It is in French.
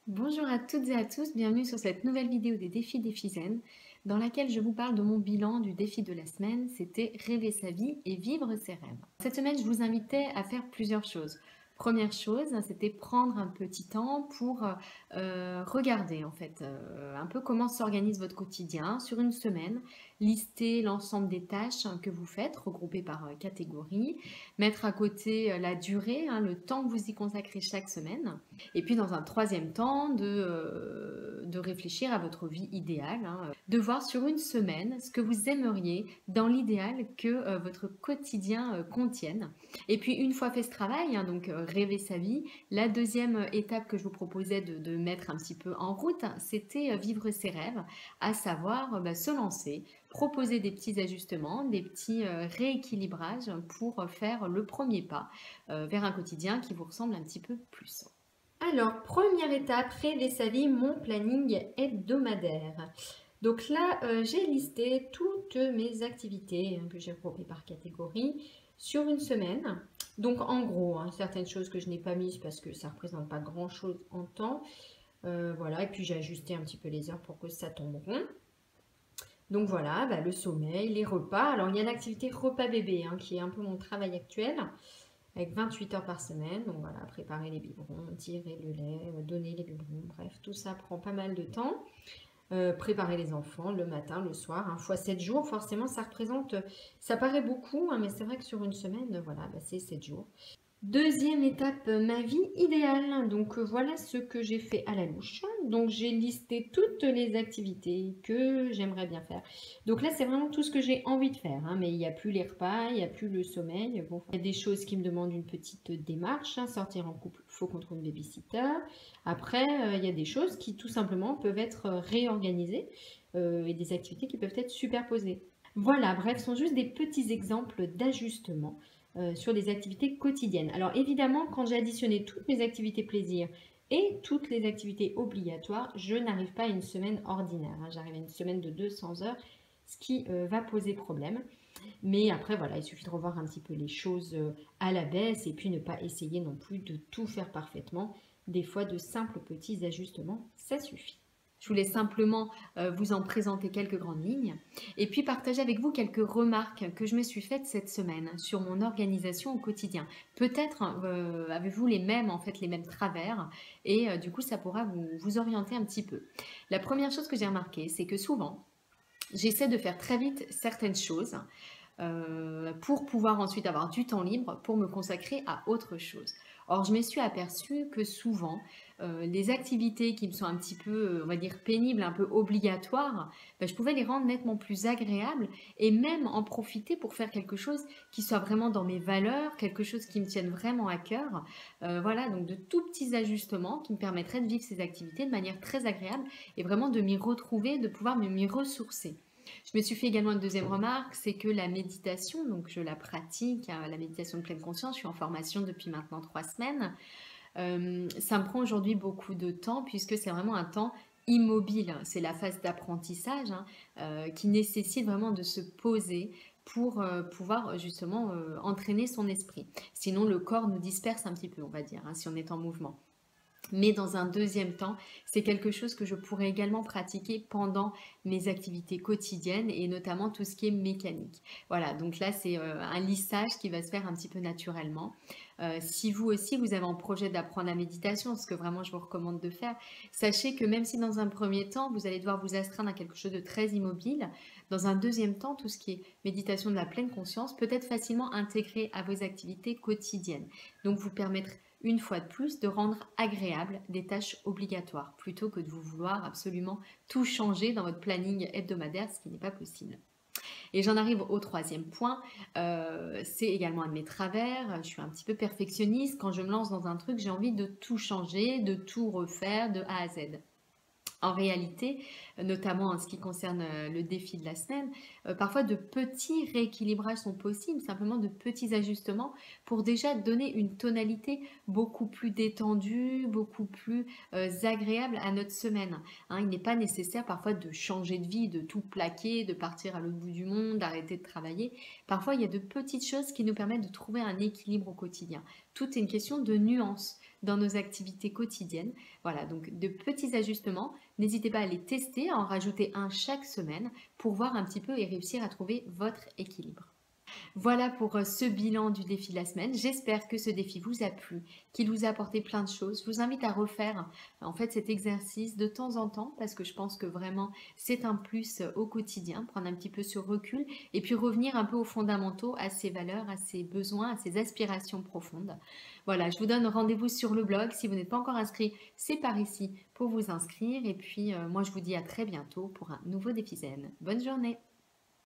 Bonjour à toutes et à tous, bienvenue sur cette nouvelle vidéo des défis d'Ephizen dans laquelle je vous parle de mon bilan du défi de la semaine, c'était rêver sa vie et vivre ses rêves. Cette semaine, je vous invitais à faire plusieurs choses. Première chose, c'était prendre un petit temps pour regarder en fait un peu comment s'organise votre quotidien sur une semaine, lister l'ensemble des tâches que vous faites, regroupées par catégorie, mettre à côté la durée, le temps que vous y consacrez chaque semaine. Et puis dans un troisième temps, de réfléchir à votre vie idéale, de voir sur une semaine ce que vous aimeriez dans l'idéal que votre quotidien contienne. Et puis une fois fait ce travail, donc rêver sa vie, la deuxième étape que je vous proposais de mettre un petit peu en route, c'était vivre ses rêves, à savoir se lancer, proposer des petits ajustements, des petits rééquilibrages pour faire le premier pas vers un quotidien qui vous ressemble un petit peu plus. Alors, première étape, rêver sa vie, mon planning hebdomadaire. Donc là, j'ai listé toutes mes activités que j'ai regroupées par catégorie sur une semaine. Donc en gros, certaines choses que je n'ai pas mises parce que ça ne représente pas grand-chose en temps. Voilà, et puis j'ai ajusté un petit peu les heures pour que ça tombe rond. Donc voilà, le sommeil, les repas. Alors il y a l'activité repas bébé qui est un peu mon travail actuel avec 28 heures par semaine. Donc voilà, préparer les biberons, tirer le lait, donner les biberons, bref, tout ça prend pas mal de temps. Préparer les enfants le matin, le soir, fois 7 jours, forcément ça représente, ça paraît beaucoup, mais c'est vrai que sur une semaine, voilà, c'est 7 jours. Deuxième étape, ma vie idéale. Donc voilà ce que j'ai fait à la louche. Donc j'ai listé toutes les activités que j'aimerais bien faire. Donc là c'est vraiment tout ce que j'ai envie de faire, mais il n'y a plus les repas, il n'y a plus le sommeil. Bon, il y a des choses qui me demandent une petite démarche, sortir en couple, il faut qu'on trouve une babysitter. Après il y a des choses qui tout simplement peuvent être réorganisées et des activités qui peuvent être superposées. Voilà, bref, ce sont juste des petits exemples d'ajustements sur des activités quotidiennes. Alors évidemment, quand j'ai additionné toutes mes activités plaisir et toutes les activités obligatoires, je n'arrive pas à une semaine ordinaire. J'arrive à une semaine de 200 heures, ce qui va poser problème. Mais après, voilà, il suffit de revoir un petit peu les choses à la baisse et puis ne pas essayer non plus de tout faire parfaitement. Des fois, de simples petits ajustements, ça suffit. Je voulais simplement vous en présenter quelques grandes lignes et puis partager avec vous quelques remarques que je me suis faites cette semaine sur mon organisation au quotidien. Peut-être avez-vous les mêmes travers et du coup ça pourra vous orienter un petit peu. La première chose que j'ai remarqué, c'est que souvent j'essaie de faire très vite certaines choses pour pouvoir ensuite avoir du temps libre pour me consacrer à autre chose. Or, je me suis aperçue que souvent, les activités qui me sont un petit peu, on va dire, pénibles, un peu obligatoires, je pouvais les rendre nettement plus agréables et même en profiter pour faire quelque chose qui soit vraiment dans mes valeurs, quelque chose qui me tienne vraiment à cœur. Voilà, donc de tout petits ajustements qui me permettraient de vivre ces activités de manière très agréable et vraiment de m'y retrouver, de pouvoir m'y ressourcer. Je me suis fait également une deuxième remarque, c'est que la méditation, donc je la pratique, la méditation de pleine conscience, je suis en formation depuis maintenant 3 semaines. Ça me prend aujourd'hui beaucoup de temps puisque c'est vraiment un temps immobile. C'est la phase d'apprentissage qui nécessite vraiment de se poser pour pouvoir justement entraîner son esprit. Sinon, le corps nous disperse un petit peu, on va dire, si on est en mouvement. Mais dans un deuxième temps, c'est quelque chose que je pourrais également pratiquer pendant mes activités quotidiennes et notamment tout ce qui est mécanique. Voilà, donc là c'est un lissage qui va se faire un petit peu naturellement. Si vous aussi vous avez en projet d'apprendre la méditation, ce que vraiment je vous recommande de faire, sachez que même si dans un premier temps vous allez devoir vous astreindre à quelque chose de très immobile, dans un deuxième temps, tout ce qui est méditation de la pleine conscience peut être facilement intégré à vos activités quotidiennes. Donc vous permettre une fois de plus, de rendre agréable des tâches obligatoires, plutôt que de vous vouloir absolument tout changer dans votre planning hebdomadaire, ce qui n'est pas possible. Et j'en arrive au troisième point, c'est également un de mes travers, je suis un petit peu perfectionniste, quand je me lance dans un truc, j'ai envie de tout changer, de tout refaire de A à Z. En réalité, notamment en ce qui concerne le défi de la semaine, parfois de petits rééquilibrages sont possibles, simplement de petits ajustements pour déjà donner une tonalité beaucoup plus détendue, beaucoup plus agréable à notre semaine. Il n'est pas nécessaire parfois de changer de vie, de tout plaquer, de partir à l'autre bout du monde, d'arrêter de travailler. Parfois, il y a de petites choses qui nous permettent de trouver un équilibre au quotidien. Tout est une question de nuance, dans nos activités quotidiennes. Voilà, donc de petits ajustements. N'hésitez pas à les tester, à en rajouter un chaque semaine pour voir un petit peu et réussir à trouver votre équilibre. Voilà pour ce bilan du défi de la semaine. J'espère que ce défi vous a plu, qu'il vous a apporté plein de choses. Je vous invite à refaire en fait cet exercice de temps en temps parce que je pense que vraiment c'est un plus au quotidien, prendre un petit peu sur recul et puis revenir un peu aux fondamentaux, à ses valeurs, à ses besoins, à ses aspirations profondes. Voilà, je vous donne rendez-vous sur le blog. Si vous n'êtes pas encore inscrit, c'est par ici pour vous inscrire. Et puis moi je vous dis à très bientôt pour un nouveau défi zen. Bonne journée!